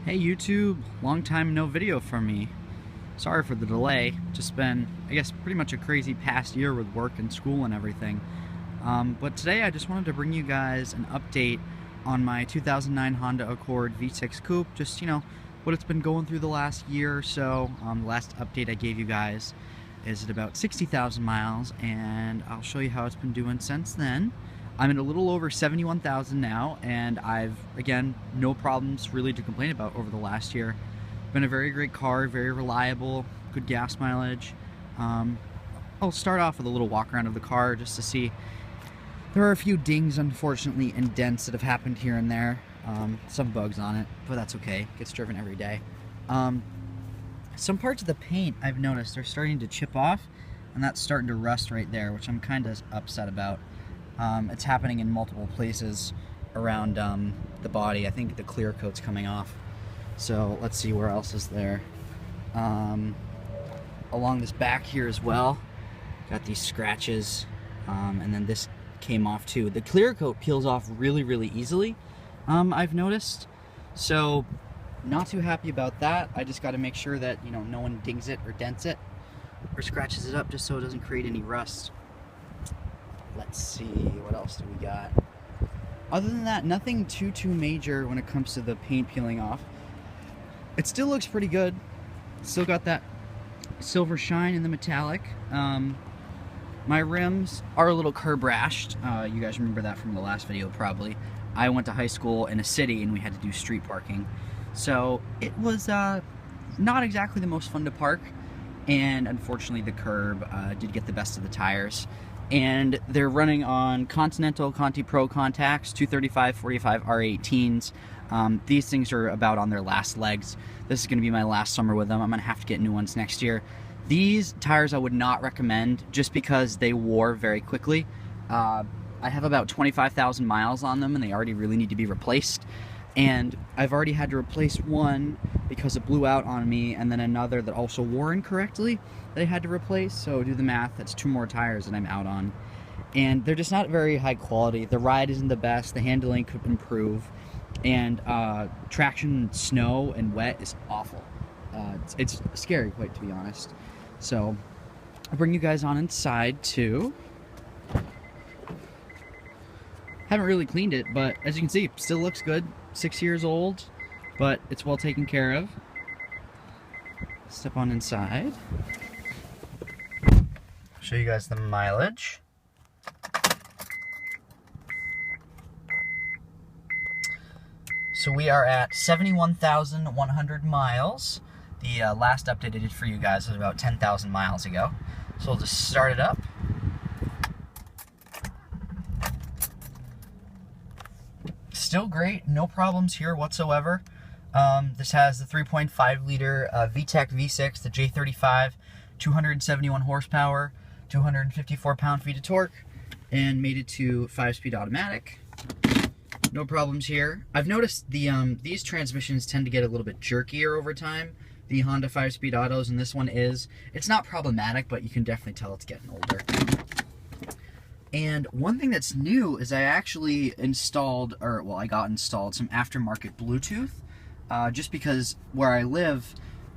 Hey YouTube, long time no video from me. Sorry for the delay. Just been, I guess, pretty much a crazy past year with work and school and everything. But today I just wanted to bring you guys an update on my 2009 Honda Accord V6 Coupe. Just, what it's been going through the last year or so. The last update I gave you guys is at about 60,000 miles, and I'll show you how it's been doing since then. I'm at a little over 71,000 now, and I've, again, no problems really to complain about over the last year. Been a very great car, very reliable, good gas mileage. I'll start off with a little walk around of the car just to see. There are a few dings, unfortunately, and dents that have happened here and there. Some bugs on it, but that's okay. Gets driven every day. Some parts of the paint I've noticed are starting to chip off, and that's starting to rust right there, which I'm kind of upset about. It's happening in multiple places around the body. I think the clear coat's coming off. So let's see where else is there. Along this back here as well, got these scratches, and then this came off too. The clear coat peels off really easily, I've noticed. So not too happy about that. I just got to make sure that no one dings it or dents it or scratches it up, just so it doesn't create any rust. Let's see, what else do we got? Other than that, nothing too major when it comes to the paint peeling off. It still looks pretty good. Still got that silver shine in the metallic. My rims are a little curb rashed. You guys remember that from the last video probably. I went to high school in a city and we had to do street parking. So it was not exactly the most fun to park. And unfortunately the curb did get the best of the tires. And they're running on Continental Conti Pro contacts, 235/45 R18s. These things are about on their last legs. This is going to be my last summer with them. I'm going to have to get new ones next year. These tires I would not recommend just because they wore very quickly. I have about 25,000 miles on them and they already really need to be replaced. And I've already had to replace one because it blew out on me, and then another that also wore incorrectly that I had to replace. So do the math, that's 2 more tires that I'm out on. And they're just not very high quality. The ride isn't the best, the handling could improve, and traction in snow and wet is awful. It's scary, quite to be honest. So I'll bring you guys on inside too. Haven't really cleaned it, but as you can see, still looks good. 6 years old, but it's well taken care of. Step on inside. Show you guys the mileage. So we are at 71,100 miles. The last update I did for you guys was about 10,000 miles ago. So we'll just start it up. Still great, no problems here whatsoever. This has the 3.5 liter VTEC V6, the J35, 271 horsepower, 254 pound-feet of torque, and made it to 5-speed automatic. No problems here. I've noticed these transmissions tend to get a little bit jerkier over time. The Honda 5-speed autos, and this one is. It's not problematic, but you can definitely tell it's getting older. And one thing that's new is I actually installed, I got installed some aftermarket Bluetooth, just because where I live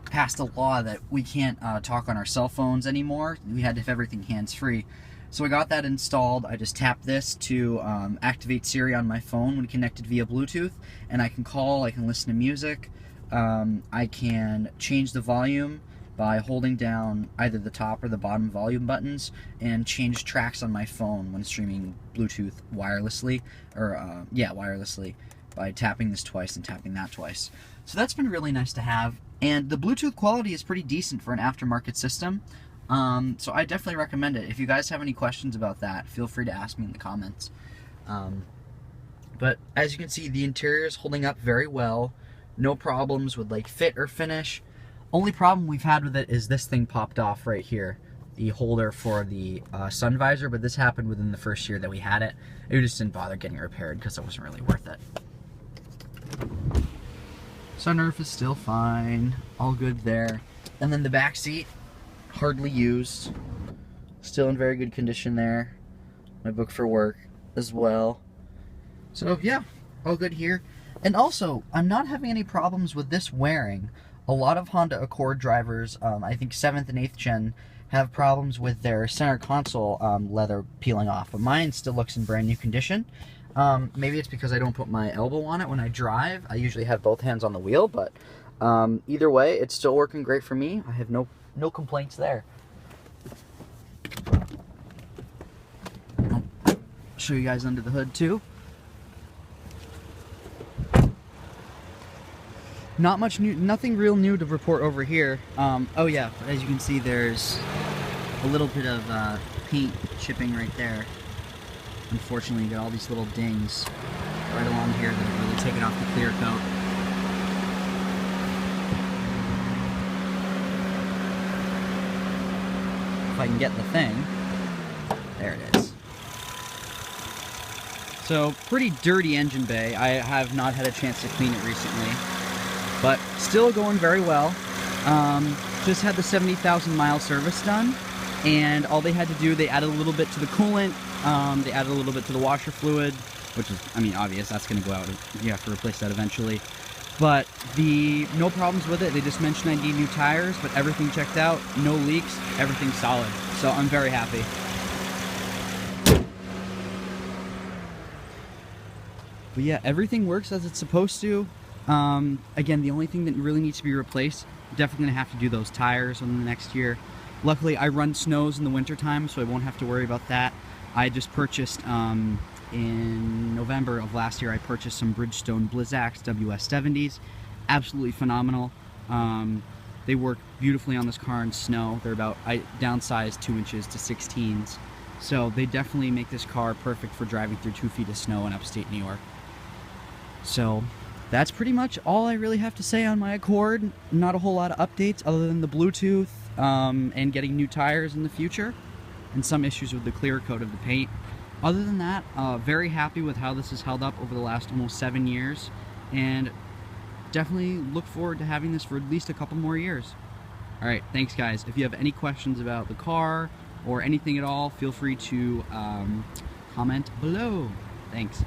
passed a law that we can't talk on our cell phones anymore. We had to have everything hands-free. So I got that installed. I just tapped this to activate Siri on my phone when connected via Bluetooth, and I can call, I can listen to music, I can change the volume by holding down either the top or the bottom volume buttons, and change tracks on my phone when streaming Bluetooth wirelessly, wirelessly, by tapping this twice and tapping that twice. So that's been really nice to have, and the Bluetooth quality is pretty decent for an aftermarket system, so I definitely recommend it. If you guys have any questions about that, feel free to ask me in the comments. But as you can see, the interior is holding up very well. No problems with fit or finish. Only problem we've had with it is this thing popped off right here, the holder for the sun visor, but this happened within the first year that we had it. It just didn't bother getting it repaired because it wasn't really worth it. Sunroof is still fine, all good there. And then the back seat, hardly used, still in very good condition there. My book for work as well. So yeah, all good here. And also, I'm not having any problems with this wearing. A lot of Honda Accord drivers, I think 7th and 8th gen, have problems with their center console leather peeling off, but mine still looks in brand new condition. Maybe it's because I don't put my elbow on it when I drive. I usually have both hands on the wheel, but either way, it's still working great for me. I have no complaints there. I'll show you guys under the hood too. Not much new, nothing real new to report over here. Oh yeah, as you can see, there's a little bit of paint chipping right there. Unfortunately, you got all these little dings right along here that have really taken off the clear coat. If I can get the thing, there it is. So, pretty dirty engine bay. I have not had a chance to clean it recently, but still going very well. Just had the 70,000 mile service done, and all they had to do, they added a little bit to the coolant, they added a little bit to the washer fluid, which is, I mean, obvious, that's going to go out, you have to replace that eventually. But no problems with it. They just mentioned I need new tires, but everything checked out, no leaks, everything's solid. So I'm very happy. But yeah, everything works as it's supposed to. Again, the only thing that really needs to be replaced, definitely gonna have to do those tires in the next year. Luckily, I run snows in the winter time, so I won't have to worry about that. I just purchased, in November of last year, I purchased some Bridgestone Blizzaks WS70s. Absolutely phenomenal. They work beautifully on this car in snow. They're about, I downsized 2 inches to 16s. So they definitely make this car perfect for driving through 2 feet of snow in upstate New York. So that's pretty much all I really have to say on my Accord. Not a whole lot of updates other than the Bluetooth and getting new tires in the future and some issues with the clear coat of the paint. Other than that, very happy with how this has held up over the last almost 7 years, and definitely look forward to having this for at least a couple more years. Alright, thanks guys. If you have any questions about the car or anything at all, feel free to comment below. Thanks.